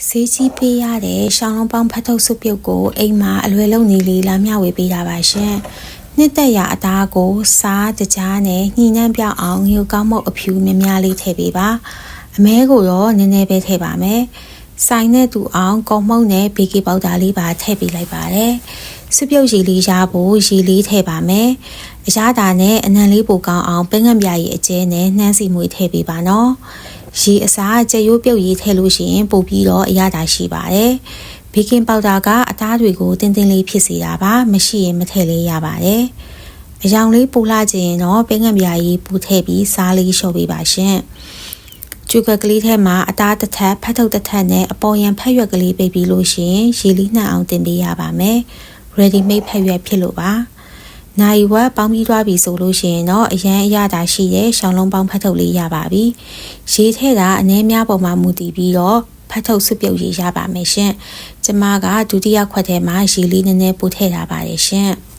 ဆေးကြီးပေးရတဲ့ရှောင်းလုံးပေါင်းဖတ်ထုတ်စုပြုတ်ကိုအိမ်မှာအလွယ်လုံးနေလေးလာမျှဝေပေးတာပါရှင်။နှစ်သက်ရာအသားကိုစားတကြားနဲ့ညှိနှံပြောင်းအောင်ငြိုကောင်းမုတ်အဖြူများများလေးထည့်ပေးပါ။အမဲကိုတော့နည်းနည်းပဲထည့်ပါမယ်။ဆိုင်နဲ့တူအောင်ကော်မှုန့်နဲ့ဘေကီပေါဒါလေးပါထည့်ပေးလိုက်ပါတယ်။စုပြုတ်ရေလေးရဖို့ရေလေးထည့်ပါမယ်။အရသာနဲ့အနံလေးပိုကောင်းအောင်ပန်းငံပြားရီအကျဲနဲ့နှမ်းစီမွေထည့်ပေးပါနော်။ရေအစားကြက်ရိုးပြုတ်ရေးထည့်လို့ရှိရင်ပို့ပြီးတော့အရသာရှိပါတယ်။ဘေကင်ပေါဒါကအသားတွေကိုတင်းတင်းလေးဖြစ်စေတာပါ။မရှိရင်မထည့်လေးရပါတယ်။အယောင်လေးပူလာခြင်းရင်တော့ပန်းငံပြားရီပူထည့်ပြီးစားလေးလျှော့ပေးပါရှင်။ကျူကကလေးထဲမှာအသားတစ်ထပ်ဖတ်ထုတ်တစ်ထပ်နဲ့အပေါ်ရန်ဖက်ရွက်ကလေးပေးပြီးလို့ရှိရင်ရေလေးနှံ့အောင်တင်ပေးရပါမယ်။ ready made ဖက်ရွက်ဖြစ်လို့ပါ။နိုင်ဝက်ပေါင်းပြီးသွားပြီဆိုလို့ရှိရင်တော့အရန်အရသာရှိတဲ့ရှောင်းလုံးပေါင်းဖတ်ထုတ်လေးရပါပြီ။ရေထဲတာအနည်းများပေါ်မှာမူတည်ပြီးတော့ဖတ်ထုတ်စုပြုတ်ရေရပါမယ်ရှင်။ကျမကဒုတိယခွက်ထဲမှာရေလေးနည်းနည်းပို့ထည့်ထားပါတယ်ရှင်။